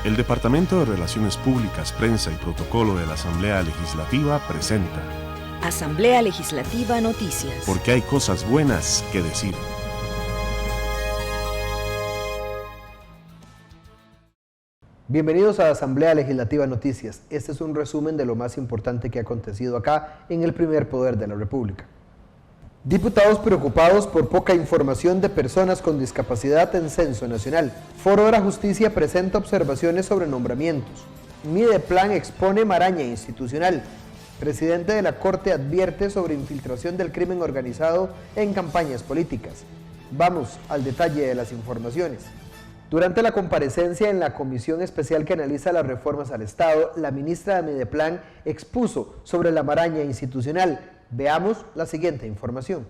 El Departamento de Relaciones Públicas, Prensa y Protocolo de la Asamblea Legislativa presenta Asamblea Legislativa Noticias. Porque hay cosas buenas que decir. Bienvenidos a Asamblea Legislativa Noticias. Este es un resumen de lo más importante que ha acontecido acá en el primer poder de la República. Diputados preocupados por poca información de personas con discapacidad en Censo Nacional. Foro de la Justicia presenta observaciones sobre nombramientos. Mideplan expone maraña institucional. Presidente de la Corte advierte sobre infiltración del crimen organizado en campañas políticas. Vamos al detalle de las informaciones. Durante la comparecencia en la comisión especial que analiza las reformas al Estado, la ministra de Mideplan expuso sobre la maraña institucional. Veamos la siguiente información.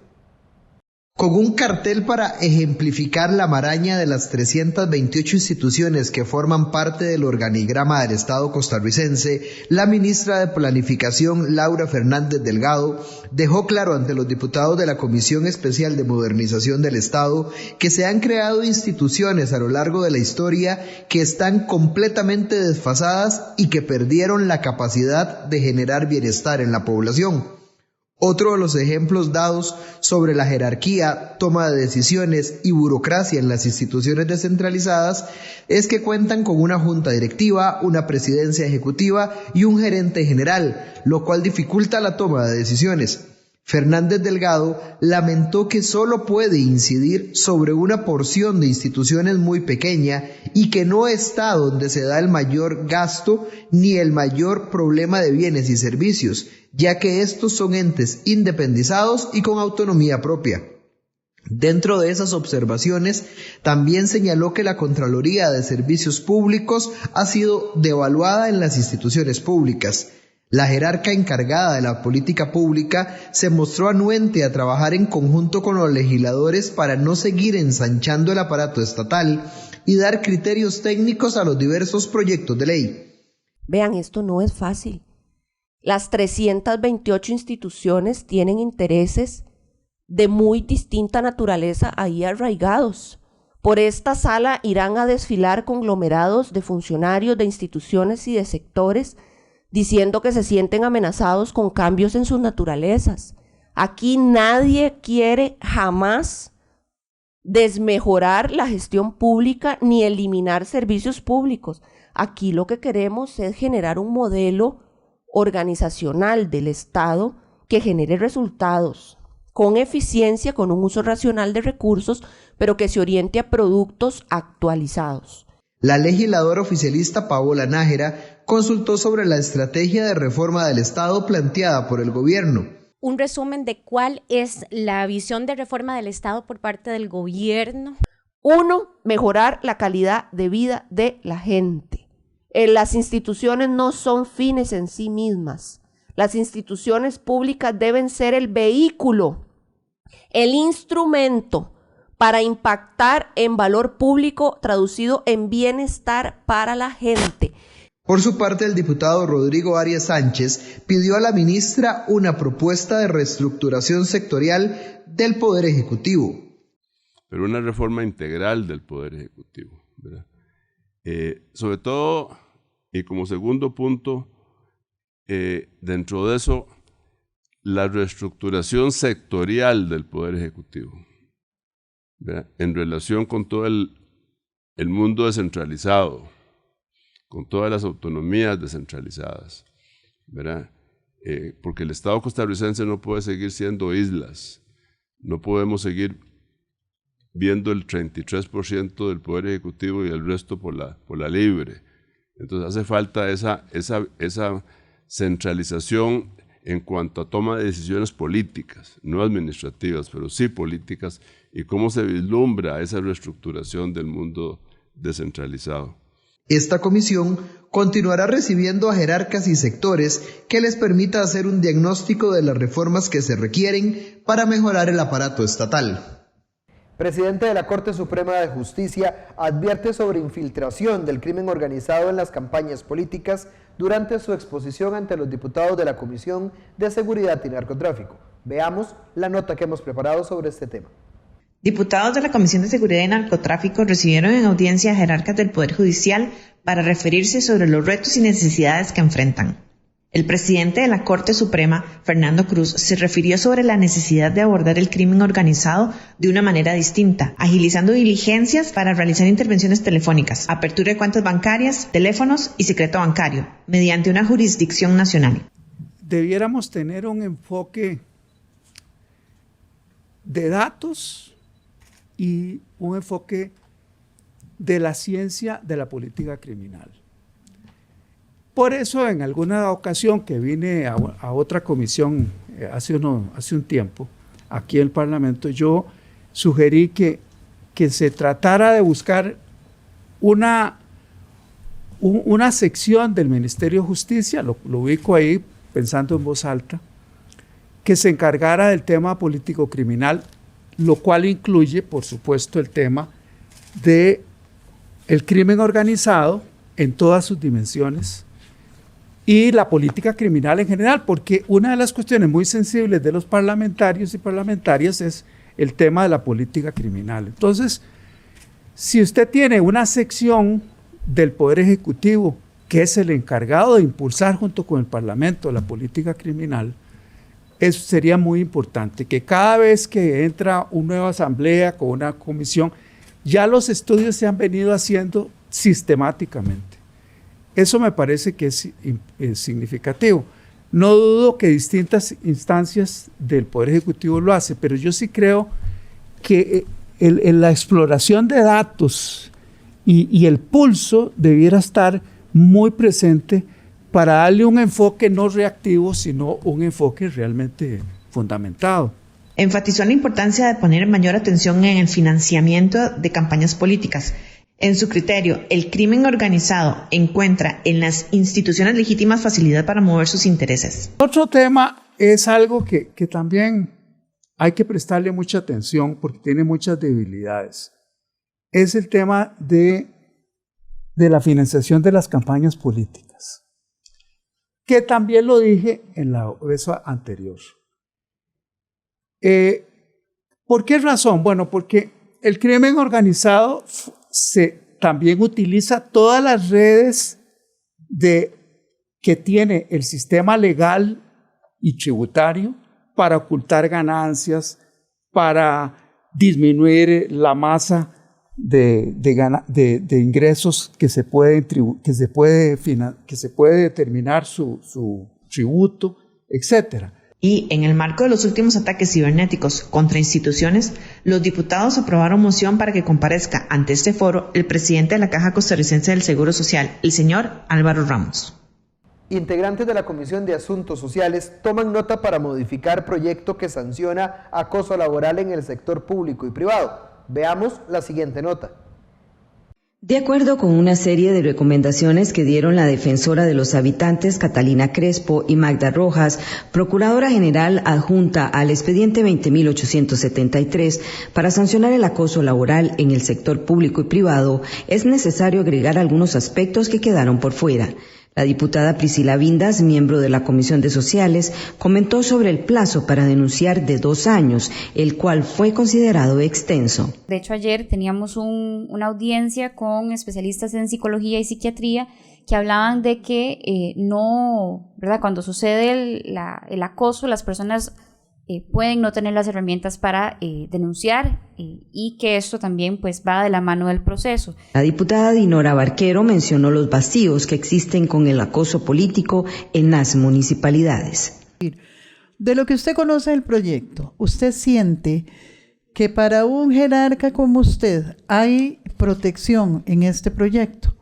Con un cartel para ejemplificar la maraña de las 328 instituciones que forman parte del organigrama del Estado costarricense, la ministra de Planificación, Laura Fernández Delgado, dejó claro ante los diputados de la Comisión Especial de Modernización del Estado que se han creado instituciones a lo largo de la historia que están completamente desfasadas y que perdieron la capacidad de generar bienestar en la población. Otro de los ejemplos dados sobre la jerarquía, toma de decisiones y burocracia en las instituciones descentralizadas es que cuentan con una junta directiva, una presidencia ejecutiva y un gerente general, lo cual dificulta la toma de decisiones. Fernández Delgado lamentó que solo puede incidir sobre una porción de instituciones muy pequeña y que no está donde se da el mayor gasto ni el mayor problema de bienes y servicios, ya que estos son entes independizados y con autonomía propia. Dentro de esas observaciones, también señaló que la Contraloría de Servicios Públicos ha sido devaluada en las instituciones públicas. La jerarca encargada de la política pública se mostró anuente a trabajar en conjunto con los legisladores para no seguir ensanchando el aparato estatal y dar criterios técnicos a los diversos proyectos de ley. Vean, esto no es fácil. Las 328 instituciones tienen intereses de muy distinta naturaleza ahí arraigados. Por esta sala irán a desfilar conglomerados de funcionarios de instituciones y de sectores diciendo que se sienten amenazados con cambios en sus naturalezas. Aquí nadie quiere jamás desmejorar la gestión pública ni eliminar servicios públicos. Aquí lo que queremos es generar un modelo organizacional del Estado que genere resultados con eficiencia, con un uso racional de recursos, pero que se oriente a productos actualizados. La legisladora oficialista Paola Nájera consultó sobre la estrategia de reforma del Estado planteada por el gobierno. Un resumen de cuál es la visión de reforma del Estado por parte del gobierno. 1. Mejorar la calidad de vida de la gente. Las instituciones no son fines en sí mismas. Las instituciones públicas deben ser el vehículo, el instrumento para impactar en valor público traducido en bienestar para la gente. Por su parte, el diputado Rodrigo Arias Sánchez pidió a la ministra una propuesta de reestructuración sectorial del Poder Ejecutivo. Pero una reforma integral del Poder Ejecutivo, ¿verdad? Sobre todo, y como segundo punto, dentro de eso, la reestructuración sectorial del Poder Ejecutivo, ¿verdad? En relación con todo el mundo descentralizado, con todas las autonomías descentralizadas, ¿verdad? Porque el Estado costarricense no puede seguir siendo islas, no podemos seguir viendo el 33% del Poder Ejecutivo y el resto por la libre. Entonces hace falta esa centralización en cuanto a toma de decisiones políticas, no administrativas, pero sí políticas, y cómo se vislumbra esa reestructuración del mundo descentralizado. Esta comisión continuará recibiendo a jerarcas y sectores que les permita hacer un diagnóstico de las reformas que se requieren para mejorar el aparato estatal. Presidente de la Corte Suprema de Justicia advierte sobre infiltración del crimen organizado en las campañas políticas durante su exposición ante los diputados de la Comisión de Seguridad y Narcotráfico. Veamos la nota que hemos preparado sobre este tema. Diputados de la Comisión de Seguridad y Narcotráfico recibieron en audiencia a jerarcas del Poder Judicial para referirse sobre los retos y necesidades que enfrentan. El presidente de la Corte Suprema, Fernando Cruz, se refirió sobre la necesidad de abordar el crimen organizado de una manera distinta, agilizando diligencias para realizar intervenciones telefónicas, apertura de cuentas bancarias, teléfonos y secreto bancario, mediante una jurisdicción nacional. Debiéramos tener un enfoque de datos y un enfoque de la ciencia de la política criminal. Por eso, en alguna ocasión que vine a otra comisión hace un tiempo, aquí en el Parlamento, yo sugerí que se tratara de buscar una sección del Ministerio de Justicia, lo ubico ahí pensando en voz alta, que se encargara del tema político-criminal, lo cual incluye, por supuesto, el tema del crimen organizado en todas sus dimensiones y la política criminal en general, porque una de las cuestiones muy sensibles de los parlamentarios y parlamentarias es el tema de la política criminal. Entonces, si usted tiene una sección del Poder Ejecutivo que es el encargado de impulsar junto con el Parlamento la política criminal, eso sería muy importante, que cada vez que entra una nueva asamblea con una comisión, ya los estudios se han venido haciendo sistemáticamente. Eso me parece que es significativo. No dudo que distintas instancias del Poder Ejecutivo lo hacen, pero yo sí creo que la exploración de datos y el pulso debiera estar muy presente para darle un enfoque no reactivo, sino un enfoque realmente fundamentado. Enfatizó la importancia de poner mayor atención en el financiamiento de campañas políticas. En su criterio, el crimen organizado encuentra en las instituciones legítimas facilidad para mover sus intereses. Otro tema es algo que también hay que prestarle mucha atención porque tiene muchas debilidades. Es el tema de la financiación de las campañas políticas, que también lo dije en la vez anterior. ¿Por qué razón? Bueno, porque el crimen organizado también utiliza todas las redes que tiene el sistema legal y tributario para ocultar ganancias, para disminuir la masa de ingresos que se puede determinar su tributo, etcétera. Y en el marco de los últimos ataques cibernéticos contra instituciones, los diputados aprobaron moción para que comparezca ante este foro el presidente de la Caja Costarricense del Seguro Social, el señor Álvaro Ramos. Integrantes de la Comisión de Asuntos Sociales toman nota para modificar proyecto que sanciona acoso laboral en el sector público y privado. Veamos la siguiente nota. De acuerdo con una serie de recomendaciones que dieron la defensora de los habitantes Catalina Crespo y Magda Rojas, Procuradora General adjunta al expediente 20.873 para sancionar el acoso laboral en el sector público y privado, es necesario agregar algunos aspectos que quedaron por fuera. La diputada Priscila Vindas, miembro de la Comisión de Sociales, comentó sobre el plazo para denunciar de 2 años, el cual fue considerado extenso. De hecho, ayer teníamos una audiencia con especialistas en psicología y psiquiatría que hablaban de que ¿verdad? Cuando sucede el acoso, las personas pueden no tener las herramientas para denunciar y que esto también pues va de la mano del proceso. La diputada Dinora Barquero mencionó los vacíos que existen con el acoso político en las municipalidades. De lo que usted conoce del proyecto, ¿usted siente que para un jerarca como usted hay protección en este proyecto?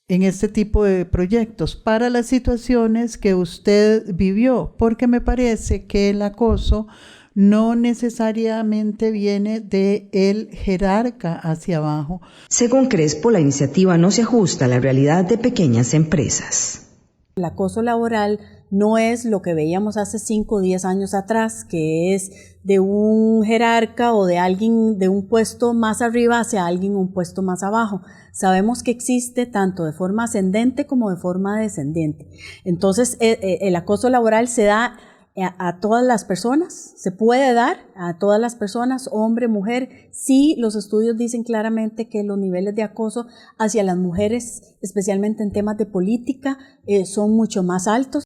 En este tipo de proyectos, para las situaciones que usted vivió, porque me parece que el acoso no necesariamente viene del jerarca hacia abajo. Según Crespo, la iniciativa no se ajusta a la realidad de pequeñas empresas. El acoso laboral no es lo que veíamos hace 5 o 10 años atrás, que es de un jerarca o de alguien de un puesto más arriba hacia alguien un puesto más abajo. Sabemos que existe tanto de forma ascendente como de forma descendente. Entonces, el acoso laboral se da a todas las personas, se puede dar a todas las personas, hombre, mujer. Sí, los estudios dicen claramente que los niveles de acoso hacia las mujeres, especialmente en temas de política, son mucho más altos.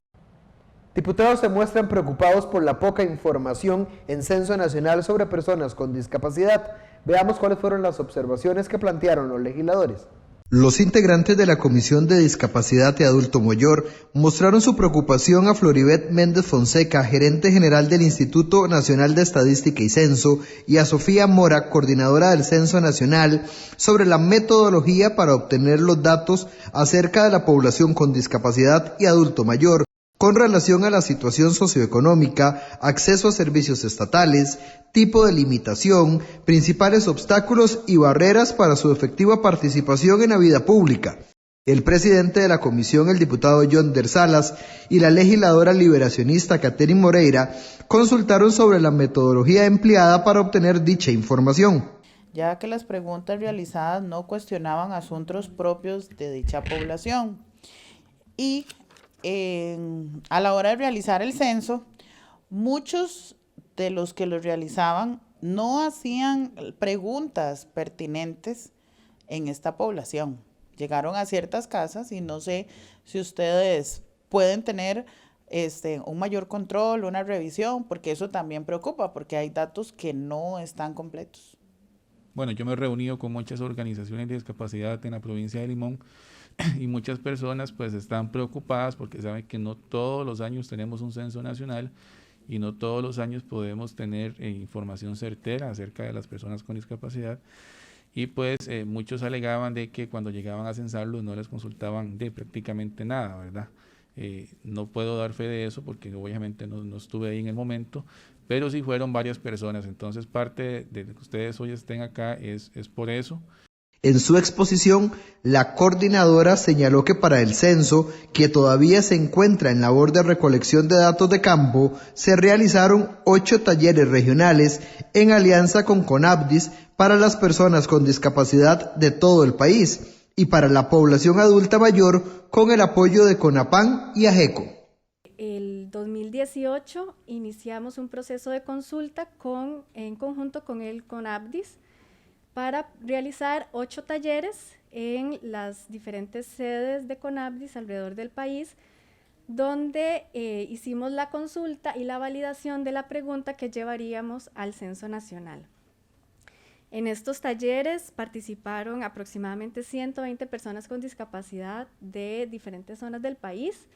Diputados se muestran preocupados por la poca información en Censo Nacional sobre personas con discapacidad. Veamos cuáles fueron las observaciones que plantearon los legisladores. Los integrantes de la Comisión de Discapacidad y Adulto Mayor mostraron su preocupación a Floribet Méndez Fonseca, gerente general del Instituto Nacional de Estadística y Censo, y a Sofía Mora, coordinadora del Censo Nacional, sobre la metodología para obtener los datos acerca de la población con discapacidad y adulto mayor, con relación a la situación socioeconómica, acceso a servicios estatales, tipo de limitación, principales obstáculos y barreras para su efectiva participación en la vida pública. El presidente de la comisión, el diputado John Der Salas, y la legisladora liberacionista Catherine Moreira consultaron sobre la metodología empleada para obtener dicha información, ya que las preguntas realizadas no cuestionaban asuntos propios de dicha población. Y a la hora de realizar el censo, muchos de los que lo realizaban no hacían preguntas pertinentes en esta población. Llegaron a ciertas casas y no sé si ustedes pueden tener un mayor control, una revisión, porque eso también preocupa, porque hay datos que no están completos. Bueno, yo me he reunido con muchas organizaciones de discapacidad en la provincia de Limón y muchas personas pues están preocupadas porque saben que no todos los años tenemos un censo nacional y no todos los años podemos tener información certera acerca de las personas con discapacidad, y pues muchos alegaban de que cuando llegaban a censarlos no les consultaban de prácticamente nada, ¿verdad? No puedo dar fe de eso porque obviamente no estuve ahí en el momento, pero sí fueron varias personas. Entonces parte de que ustedes hoy estén acá es por eso. En su exposición, la coordinadora señaló que para el censo, que todavía se encuentra en labor de recolección de datos de campo, se realizaron 8 talleres regionales en alianza con CONAPDIS para las personas con discapacidad de todo el país y para la población adulta mayor con el apoyo de CONAPAN y AGECO. El 2018 iniciamos un proceso de consulta en conjunto con el CONAPDIS para realizar 8 talleres en las diferentes sedes de CONAPDIS alrededor del país, donde hicimos la consulta y la validación de la pregunta que llevaríamos al Censo Nacional. En estos talleres participaron aproximadamente 120 personas con discapacidad de diferentes zonas del país,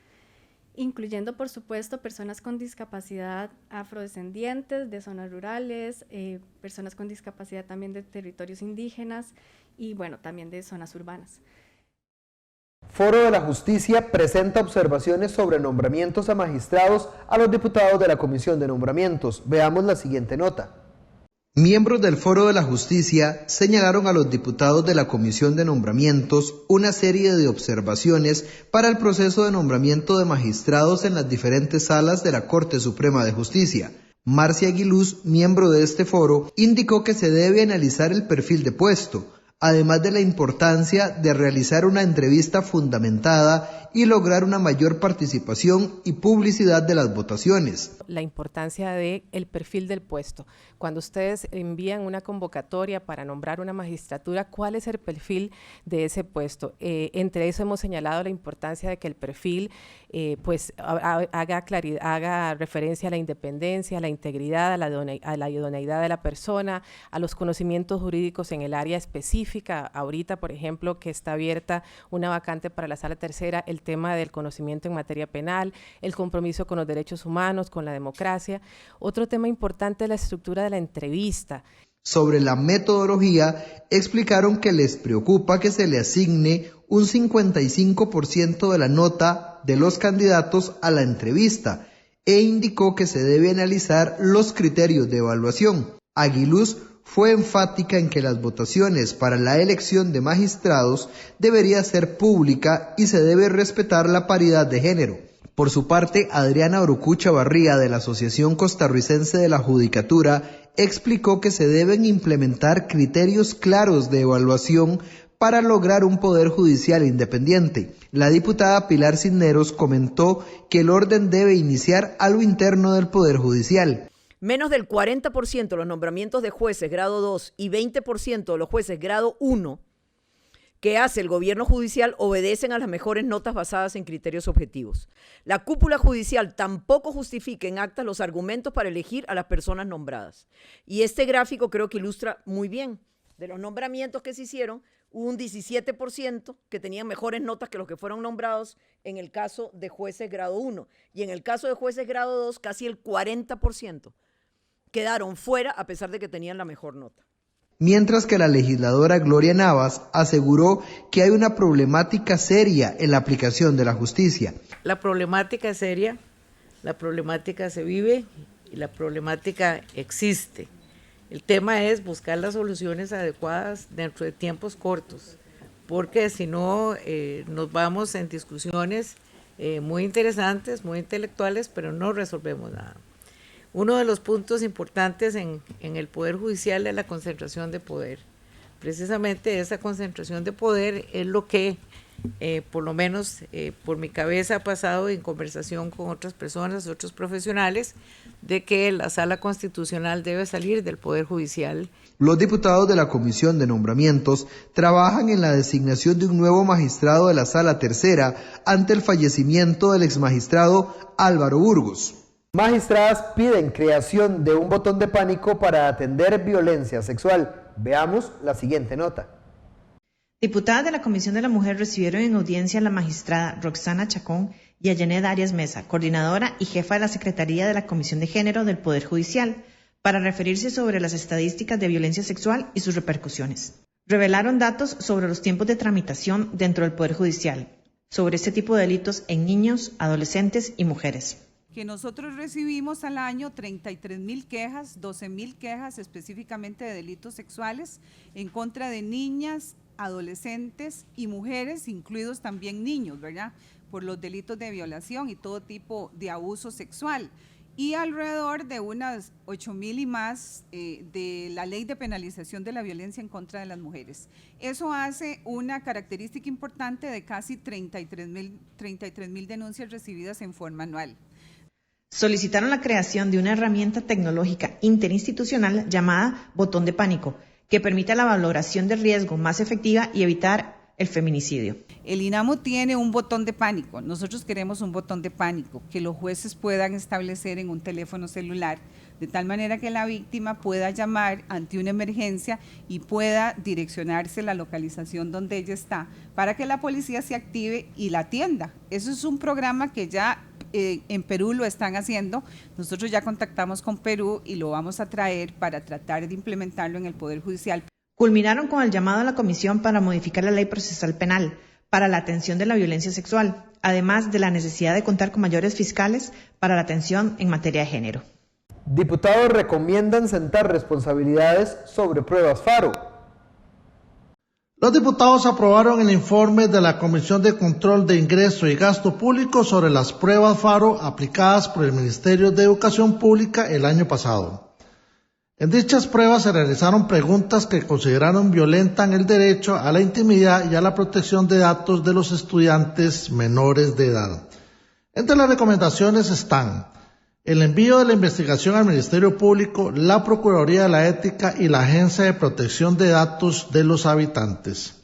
incluyendo, por supuesto, personas con discapacidad afrodescendientes de zonas rurales, personas con discapacidad también de territorios indígenas y, bueno, también de zonas urbanas. Foro de la Justicia presenta observaciones sobre nombramientos a magistrados a los diputados de la Comisión de Nombramientos. Veamos la siguiente nota. Miembros del Foro de la Justicia señalaron a los diputados de la Comisión de Nombramientos una serie de observaciones para el proceso de nombramiento de magistrados en las diferentes salas de la Corte Suprema de Justicia. Marcia Aguiluz, miembro de este foro, indicó que se debe analizar el perfil de puesto, además de la importancia de realizar una entrevista fundamentada y lograr una mayor participación y publicidad de las votaciones. La importancia del perfil del puesto. Cuando ustedes envían una convocatoria para nombrar una magistratura, ¿cuál es el perfil de ese puesto? Entre eso hemos señalado la importancia de que el perfil pues haga referencia a la independencia, a la integridad, a la idoneidad de la persona, a los conocimientos jurídicos en el área específica. Ahorita, por ejemplo, que está abierta una vacante para la Sala Tercera, el tema del conocimiento en materia penal, el compromiso con los derechos humanos, con la democracia. Otro tema importante es la estructura de la entrevista. Sobre la metodología, explicaron que les preocupa que se le asigne un 55% de la nota de los candidatos a la entrevista e indicó que se debe analizar los criterios de evaluación. Aguiluz fue enfática en que las votaciones para la elección de magistrados debería ser pública y se debe respetar la paridad de género. Por su parte, Adriana Orucucha Barría, de la Asociación Costarricense de la Judicatura, explicó que se deben implementar criterios claros de evaluación para lograr un poder judicial independiente. La diputada Pilar Cisneros comentó que el orden debe iniciar a lo interno del Poder Judicial. Menos del 40% de los nombramientos de jueces grado 2 y 20% de los jueces grado 1 que hace el gobierno judicial obedecen a las mejores notas basadas en criterios objetivos. La cúpula judicial tampoco justifica en actas los argumentos para elegir a las personas nombradas. Y este gráfico creo que ilustra muy bien. De los nombramientos que se hicieron, hubo un 17% que tenían mejores notas que los que fueron nombrados en el caso de jueces grado 1. Y en el caso de jueces grado 2, casi el 40% quedaron fuera a pesar de que tenían la mejor nota. Mientras que la legisladora Gloria Navas aseguró que hay una problemática seria en la aplicación de la justicia. La problemática es seria, la problemática se vive y la problemática existe. El tema es buscar las soluciones adecuadas dentro de tiempos cortos, porque si no nos vamos en discusiones muy interesantes, muy intelectuales, pero no resolvemos nada. Uno de los puntos importantes en el Poder Judicial es la concentración de poder. Precisamente esa concentración de poder es lo que, por lo menos por mi cabeza ha pasado en conversación con otras personas, otros profesionales, de que la Sala Constitucional debe salir del Poder Judicial. Los diputados de la Comisión de Nombramientos trabajan en la designación de un nuevo magistrado de la Sala Tercera ante el fallecimiento del exmagistrado Álvaro Burgos. Magistradas piden creación de un botón de pánico para atender violencia sexual. Veamos la siguiente nota. Diputadas de la Comisión de la Mujer recibieron en audiencia a la magistrada Roxana Chacón y a Yanet Arias Mesa, coordinadora y jefa de la Secretaría de la Comisión de Género del Poder Judicial, para referirse sobre las estadísticas de violencia sexual y sus repercusiones. Revelaron datos sobre los tiempos de tramitación dentro del Poder Judicial, sobre este tipo de delitos en niños, adolescentes y mujeres. Que nosotros recibimos al año 33,000 quejas, 12,000 quejas específicamente de delitos sexuales en contra de niñas, adolescentes y mujeres, incluidos también niños, ¿verdad? Por los delitos de violación y todo tipo de abuso sexual. Y alrededor de unas 8,000 y más de la ley de penalización de la violencia en contra de las mujeres. Eso hace una característica importante de casi 33,000 denuncias recibidas en forma anual. Solicitaron la creación de una herramienta tecnológica interinstitucional llamada botón de pánico, que permita la valoración de riesgo más efectiva y evitar el feminicidio. El INAMU tiene un botón de pánico. Nosotros queremos un botón de pánico que los jueces puedan establecer en un teléfono celular, de tal manera que la víctima pueda llamar ante una emergencia y pueda direccionarse a la localización donde ella está, para que la policía se active y la atienda. Eso es un programa que ya en Perú lo están haciendo. Nosotros ya contactamos con Perú y lo vamos a traer para tratar de implementarlo en el Poder Judicial. Culminaron con el llamado a la Comisión para modificar la Ley Procesal Penal para la atención de la violencia sexual, además de la necesidad de contar con mayores fiscales para la atención en materia de género. Diputados recomiendan sentar responsabilidades sobre pruebas FARO. Los diputados aprobaron el informe de la Comisión de Control de Ingreso y Gasto Público sobre las pruebas FARO aplicadas por el Ministerio de Educación Pública el año pasado. En dichas pruebas se realizaron preguntas que consideraron violentan el derecho a la intimidad y a la protección de datos de los estudiantes menores de edad. Entre las recomendaciones están el envío de la investigación al Ministerio Público, la Procuraduría de la Ética y la Agencia de Protección de Datos de los Habitantes.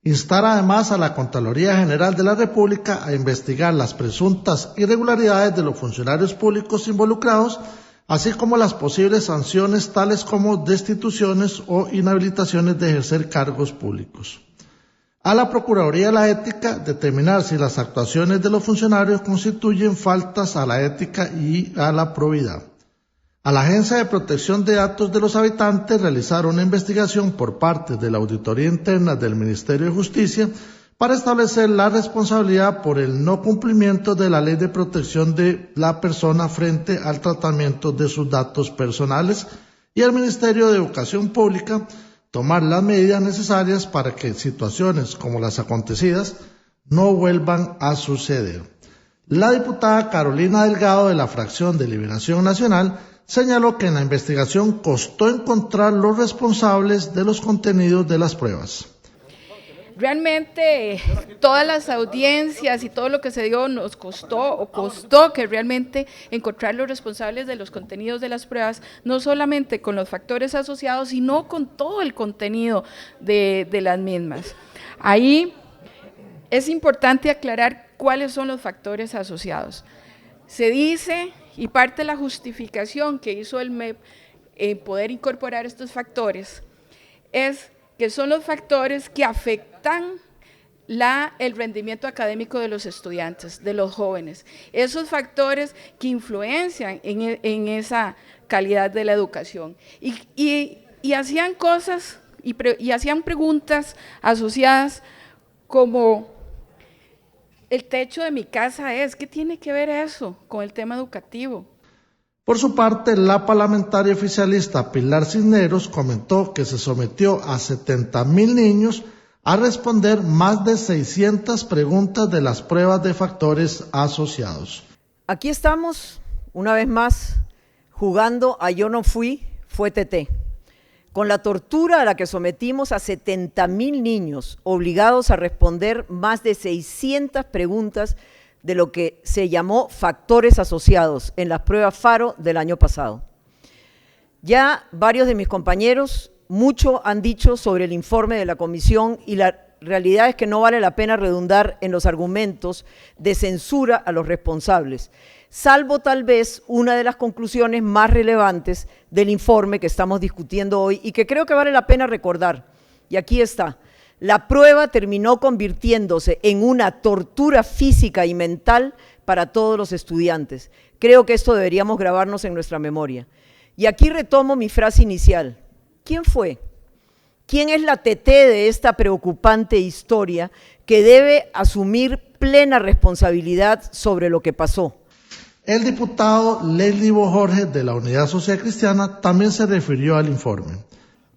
Instar además a la Contraloría General de la República a investigar las presuntas irregularidades de los funcionarios públicos involucrados, así como las posibles sanciones tales como destituciones o inhabilitaciones de ejercer cargos públicos. A la Procuraduría de la Ética determinar si las actuaciones de los funcionarios constituyen faltas a la ética y a la probidad. A la Agencia de Protección de Datos de los Habitantes realizar una investigación por parte de la Auditoría Interna del Ministerio de Justicia para establecer la responsabilidad por el no cumplimiento de la Ley de Protección de la Persona frente al tratamiento de sus datos personales, y al Ministerio de Educación Pública tomar las medidas necesarias para que situaciones como las acontecidas no vuelvan a suceder. La diputada Carolina Delgado de la fracción de Liberación Nacional señaló que en la investigación costó encontrar los responsables de los contenidos de las pruebas. Realmente todas las audiencias y todo lo que se dio nos costó que realmente encontrar los responsables de los contenidos de las pruebas, no solamente con los factores asociados, sino con todo el contenido de las mismas. Ahí es importante aclarar cuáles son los factores asociados. Se dice, y parte de la justificación que hizo el MEP en poder incorporar estos factores, es que son los factores que afectan el rendimiento académico de los estudiantes, de los jóvenes, esos factores que influencian en esa calidad de la educación. Y hacían cosas y hacían preguntas asociadas como: el techo de mi casa ¿qué tiene que ver eso con el tema educativo? Por su parte, la parlamentaria oficialista Pilar Cisneros comentó que se sometió a 70,000 niños a responder más de 600 preguntas de las pruebas de factores asociados. Aquí estamos, una vez más, jugando a yo no fui, fue TT. Con la tortura a la que sometimos a 70,000 niños, obligados a responder más de 600 preguntas de lo que se llamó factores asociados en las pruebas FARO del año pasado. Ya varios de mis compañeros mucho han dicho sobre el informe de la comisión y la realidad es que no vale la pena redundar en los argumentos de censura a los responsables, salvo tal vez una de las conclusiones más relevantes del informe que estamos discutiendo hoy y que creo que vale la pena recordar. Y aquí está. La prueba terminó convirtiéndose en una tortura física y mental para todos los estudiantes. Creo que esto deberíamos grabarnos en nuestra memoria. Y aquí retomo mi frase inicial. ¿Quién fue? ¿Quién es la TT de esta preocupante historia que debe asumir plena responsabilidad sobre lo que pasó? El diputado Leslie Bojorge de la Unidad Social Cristiana también se refirió al informe.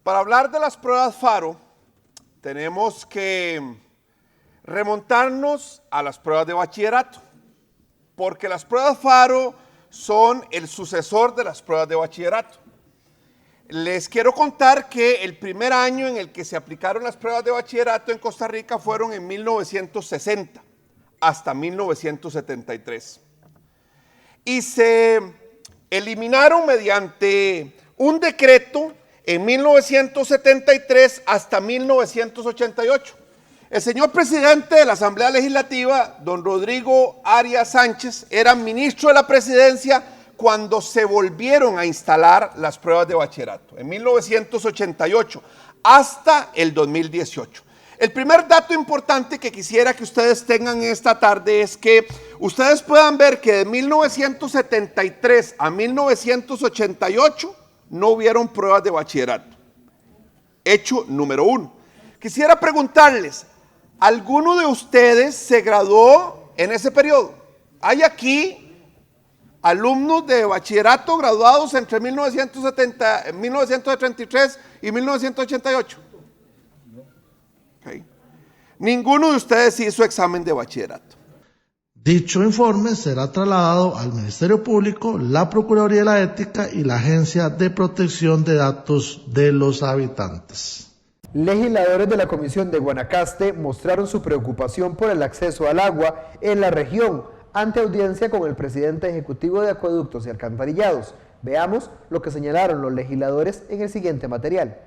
Para hablar de las pruebas FARO, tenemos que remontarnos a las pruebas de bachillerato, porque las pruebas FARO son el sucesor de las pruebas de bachillerato. Les quiero contar que el primer año en el que se aplicaron las pruebas de bachillerato en Costa Rica fueron en 1960 hasta 1973. Y se eliminaron mediante un decreto en 1973 hasta 1988. El señor presidente de la Asamblea Legislativa, don Rodrigo Arias Sánchez, era ministro de la presidencia cuando se volvieron a instalar las pruebas de bachillerato, en 1988 hasta el 2018. El primer dato importante que quisiera que ustedes tengan esta tarde es que ustedes puedan ver que de 1973 a 1988 no hubieron pruebas de bachillerato. Hecho número 1. Quisiera preguntarles, ¿alguno de ustedes se graduó en ese periodo? ¿Hay aquí alumnos de bachillerato graduados entre 1933 y 1988? Okay. Ninguno de ustedes hizo examen de bachillerato. Dicho informe será trasladado al Ministerio Público, la Procuraduría de la Ética y la Agencia de Protección de Datos de los Habitantes. Legisladores de la Comisión de Guanacaste mostraron su preocupación por el acceso al agua en la región ante audiencia con el presidente ejecutivo de Acueductos y Alcantarillados. Veamos lo que señalaron los legisladores en el siguiente material.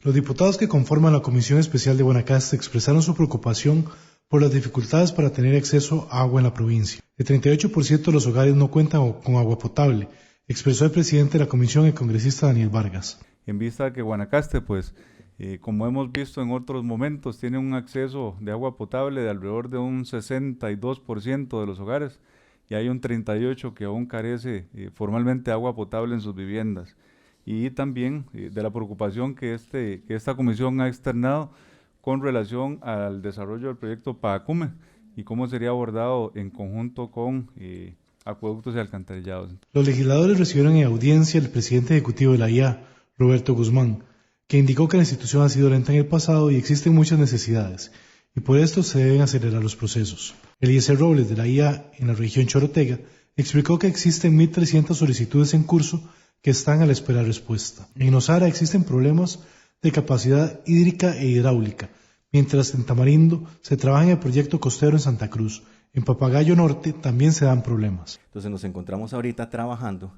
Los diputados que conforman la Comisión Especial de Guanacaste expresaron su preocupación por las dificultades para tener acceso a agua en la provincia. El 38% de los hogares no cuentan con agua potable, expresó el presidente de la comisión, el congresista Daniel Vargas. En vista de que Guanacaste, como hemos visto en otros momentos, tiene un acceso de agua potable de alrededor de un 62% de los hogares y hay un 38% que aún carece formalmente de agua potable en sus viviendas. Y también de la preocupación que esta comisión ha externado con relación al desarrollo del proyecto Pacume y cómo sería abordado en conjunto con Acueductos y Alcantarillados. Los legisladores recibieron en audiencia al presidente ejecutivo de la IA, Roberto Guzmán, que indicó que la institución ha sido lenta en el pasado y existen muchas necesidades, y por esto se deben acelerar los procesos. Eliezer Robles, de la IA en la región Chorotega, explicó que existen 1.300 solicitudes en curso que están a la espera de respuesta. En Nosara existen problemas de capacidad hídrica e hidráulica, mientras en Tamarindo se trabaja en el proyecto costero en Santa Cruz. En Papagayo Norte también se dan problemas. Entonces nos encontramos ahorita trabajando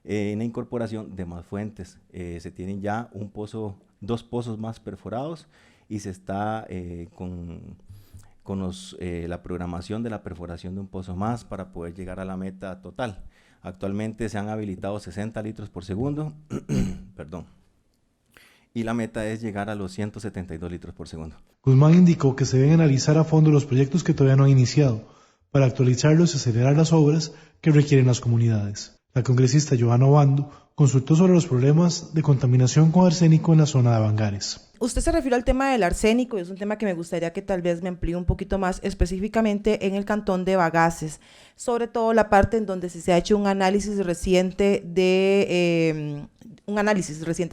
en la incorporación de más fuentes. Se tienen ya dos pozos más perforados y se está con la programación de la perforación de un pozo más para poder llegar a la meta total. Actualmente se han habilitado 60 litros por segundo, perdón, y la meta es llegar a los 172 litros por segundo. Guzmán indicó que se deben analizar a fondo los proyectos que todavía no han iniciado, para actualizarlos y acelerar las obras que requieren las comunidades. La congresista Johanna Obando consultó sobre los problemas de contaminación con arsénico en la zona de Avangares. Usted se refirió al tema del arsénico y es un tema que me gustaría que tal vez me amplíe un poquito más, específicamente en el cantón de Bagaces, sobre todo la parte en donde se ha hecho un análisis reciente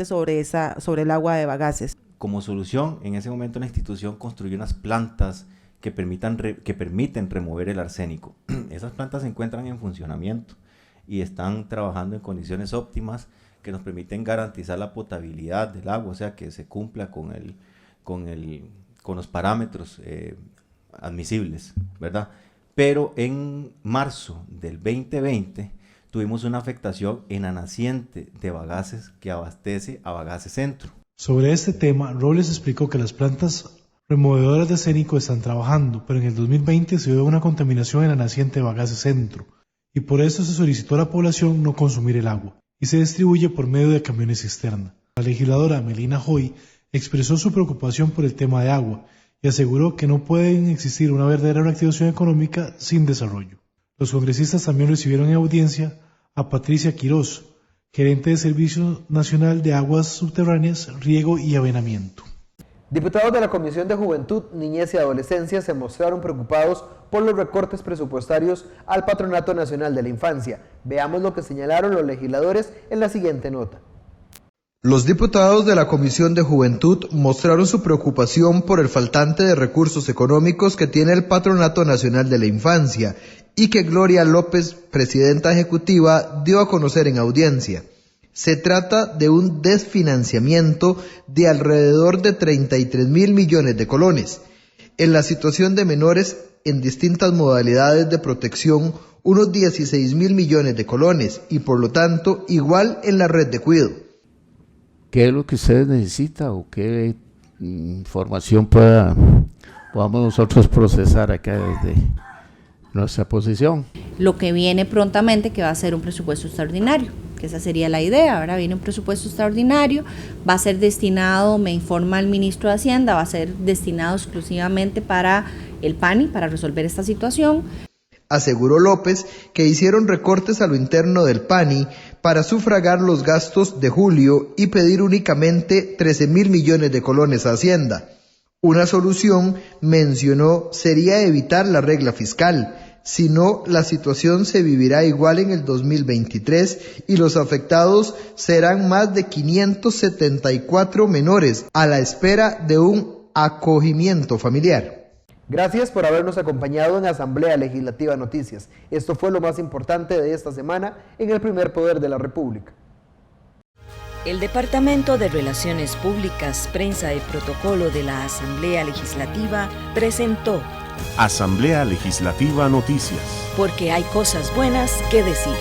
sobre el agua de Bagaces. Como solución, en ese momento la institución construyó unas plantas que permiten remover el arsénico. Esas plantas se encuentran en funcionamiento y están trabajando en condiciones óptimas que nos permiten garantizar la potabilidad del agua, o sea, que se cumpla con los parámetros admisibles, ¿verdad? Pero en marzo del 2020 tuvimos una afectación en la naciente de Bagaces que abastece a Bagaces Centro. Sobre este tema, Robles explicó que las plantas removedoras de arsénico están trabajando, pero en el 2020 se dio una contaminación en la naciente de Bagaces Centro, y por eso se solicitó a la población no consumir el agua, y se distribuye por medio de camiones cisterna. La legisladora Melina Hoy expresó su preocupación por el tema de agua y aseguró que no puede existir una verdadera reactivación económica sin desarrollo. Los congresistas también recibieron en audiencia a Patricia Quirós, gerente de Servicio Nacional de Aguas Subterráneas, Riego y Avenamiento. Diputados de la Comisión de Juventud, Niñez y Adolescencia se mostraron preocupados por los recortes presupuestarios al Patronato Nacional de la Infancia. Veamos lo que señalaron los legisladores en la siguiente nota. Los diputados de la Comisión de Juventud mostraron su preocupación por el faltante de recursos económicos que tiene el Patronato Nacional de la Infancia y que Gloria López, presidenta ejecutiva, dio a conocer en audiencia. Se trata de un desfinanciamiento de alrededor de 33.000 millones de colones. En la situación de menores en distintas modalidades de protección, unos 16.000 millones de colones y por lo tanto igual en la red de cuidado. ¿Qué es lo que ustedes necesitan o qué información podamos nosotros procesar acá desde nuestra posición? Lo que viene prontamente, que va a ser un presupuesto extraordinario, que esa sería la idea. Ahora viene un presupuesto extraordinario, va a ser destinado, me informa el ministro de Hacienda, va a ser destinado exclusivamente para el PANI, para resolver esta situación. Aseguró López que hicieron recortes a lo interno del PANI para sufragar los gastos de julio y pedir únicamente 13.000 millones de colones a Hacienda. Una solución, mencionó, sería evitar la regla fiscal, si no, la situación se vivirá igual en el 2023 y los afectados serán más de 574 menores a la espera de un acogimiento familiar. Gracias por habernos acompañado en Asamblea Legislativa Noticias. Esto fue lo más importante de esta semana en el primer poder de la República. El Departamento de Relaciones Públicas, Prensa y Protocolo de la Asamblea Legislativa presentó Asamblea Legislativa Noticias. Porque hay cosas buenas que decir.